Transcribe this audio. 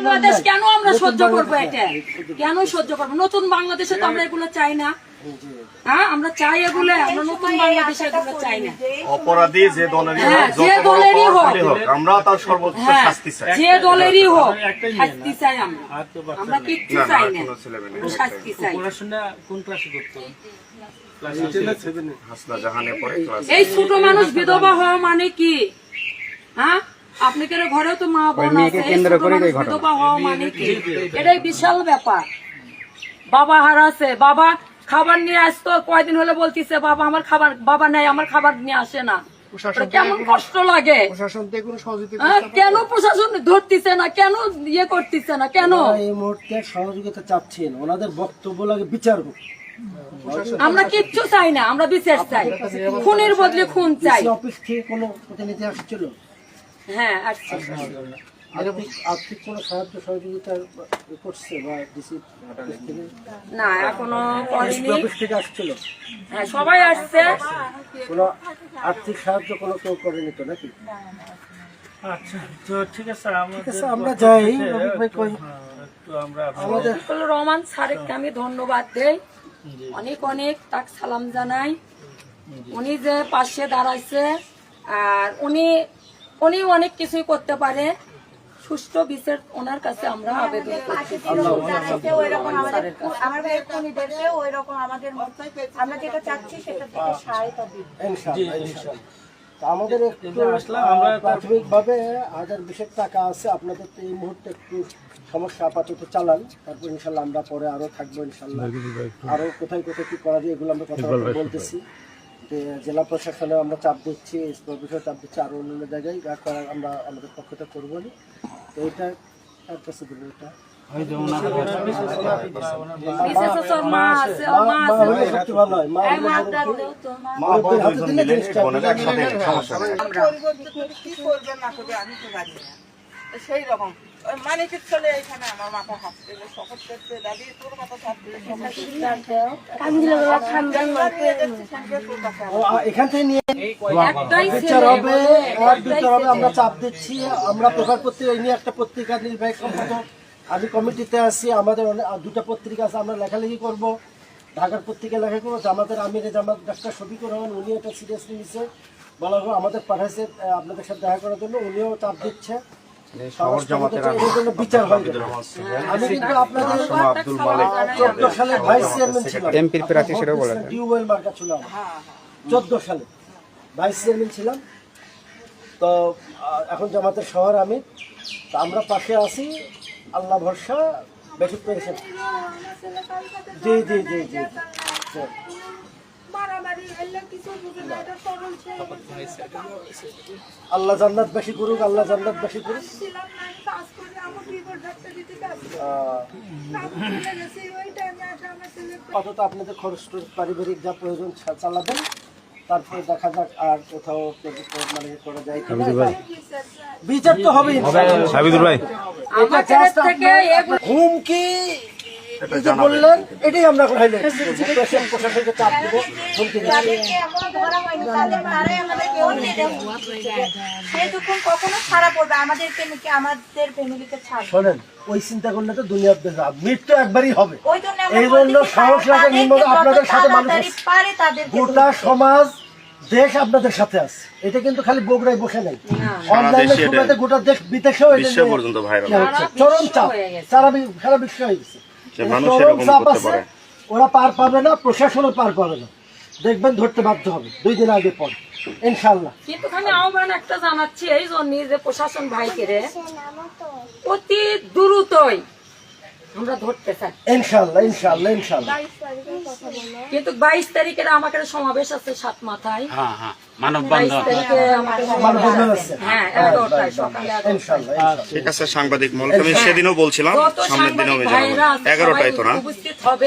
বাংলাদেশ কেন আমরা সহ্য করবো? এটা কেন সহ্য করবো? নতুন বাংলাদেশে তো আমরা এগুলো চাই না। হ্যাঁ, আমরা চাই এগুলো, আমরা নতুন বাংলাদেশে এগুলো চাই না। অপরাধী যে দলেরই যে দলেরই হোক, আমরা তার সর্বোচ্চ শাস্তি চাই। যে দলেরই হোক শাস্তি চাই আমরা। আমরা কিচ্ছু চাই না, শাস্তি চাই। কোন ক্লাসে করতো? এই ছোট মানুষ বিধবা হওয়া মানে কি? হ্যাঁ, আপনাদের ঘরেও তো মা বোন আছে, বিধবা হওয়া মানে কি? এটাই বিশাল ব্যাপার। বাবা হারাছে, বাবা খাবার নিয়ে আসতো, কয়দিন হলে বলতিছে বাবা আমার খাবার, বাবা নাই, আমার খাবার নিয়ে আসে না। কেমন কষ্ট লাগে। কেন প্রশাসন ধরতেছে না? কেন ইয়ে করতেছে না? কেন এই মুহূর্তে সহযোগিতা চাচ্ছেন? ওনাদের বক্তব্য লাগে বিচার হোক। আমরা কিচ্ছু চাই না, আমরা বিচার চাই। খুনের বদলে খুন চাই। অফিস থেকে কোনো প্রতিনিধি আসছিল? হ্যাঁ, আচ্ছা। আর্থিক কোনো সাহায্য সহযোগিতা করছে বা ডিসি না, এখনো করেনি। অফিস থেকে আসছিল? হ্যাঁ, সবাই আসছে। কোনো আর্থিক সাহায্য কোনো কেউ করেনি তো নাকি? আচ্ছা, তো ঠিক আছে, আমরা যাই। আমাদের রহমান স্যারকে আমি ধন্যবাদ দেই, অনেক অনেক তাকে সালাম জানাই। উনি যে পাশে দাঁড়াইছে, আর উনি অনেক কিছুই করতে পারে। সুষ্ঠু বিচার ওনার কাছে আমরা আবেদন করছি। আমাদের প্রাথমিকভাবে 1020 টাকা আছে আপনাদের। তো এই মুহূর্তে একটু সমস্যা আপাতত চালান, তারপর ইনশাল্লাহ আমরা পরে আরো থাকবো ইনশাল্লাহ। আরো কোথায় কোথায় কি করা যায় এগুলো আমরা কথা বলতেছি। জেলা প্রশাসনে আমরা চাপ দিচ্ছি, স্কুল বিষয়ে চাপ দিচ্ছি, আরো অন্যান্য জায়গায় যা করার আমরা আমাদের পক্ষটা করবো না। তো এটা তার কাছে দেবো। এটা সেই রকম মানিকের চলে এখানে আমার মাথা হাসতে শপথ করতে দাদি তোর মাথা এখান থেকে নিয়ে বিচার হবে, আমরা চাপ দিচ্ছি। আমরা পেপার পত্রিকা নিয়ে একটা পত্রিকা নির্বাহী সম্পাদক, আমি কমিটিতে আছি, আমাদের দুটা পত্রিকা আছে, আমরা লেখালেখি করব। ঢাকার পত্রিকা লেখা করবো, জামাতের আমিরে জামাত ডাক্তার শফিকুর রহমান, উনি এটা সিরিয়াসলি নিচ্ছে। বলা হলো আমাদের পাঠাইছে আপনাদের সাথে দেখা করার জন্য, উনিও চাপ দিচ্ছে বিচার হয়। আমি কিন্তু আপনাদের 14 সালে ভাইস চেয়ারম্যান ছিলাম, এমপির প্রার্থী সেটাও বলেন, টিউবওয়েল মার্কা ছিল আমার 14 সালে ভাইস চেয়ারম্যান ছিলাম। তো এখন জামাতের শহর আমি, তো আমরা পাশে আছি, আল্লাহ ভরসা। বেশি পেরেছেন। জি জি জি জি আল্লাহ জান্নাত বেশি করুক, আল্লাহ জান্নাত বেশি করুক। অন্তত আপনাদের খরচ পারিবারিক যা প্রয়োজন চালাবেন, তারপরে দেখা যাক আর কোথাও মানে করা যায় কিনা। বিচার তো হবেই। হুমকি বললেন, এটাই আমরা প্রশাসনকে চাপ দেবো। শোনেন, ওই চিন্তা করলে তো দুনিয়ার মৃত্যু একবারই হবে। এই জন্য সাহস লাগে, আপনাদের সাথে মানুষ, গোটা সমাজ দেশ আপনাদের সাথে আছে। এটা কিন্তু খালি বগুড়ায় বসে নাই, অনলাইনে গোটা দেশ বিদেশেও চরম চাপ, সারা বিশ্ব হয়ে গেছে। ওরা পার পাবে না, প্রশাসনও পার পাবে না, দেখবেন ধরতে বাধ্য হবে 2 দিন আগে পর ইনশাল্লাহ। কিন্তু আমি আহ্বান একটা জানাচ্ছি এই জন্য যে প্রশাসন ভাইকে অতি দ্রুতই আমরা ধরতে চাই ইনশাল্লাহ ইনশাল্লাহ ইনশাল্লাহ। কিন্তু 22 তারিখের আমাকে সমাবেশ আছে 7 মাথায়। ঠিক আছে, সাংবাদিক মহল আমি সেদিনও বলছিলাম, সামনের দিনও 11টায় তো না। উপস্থিত হবে।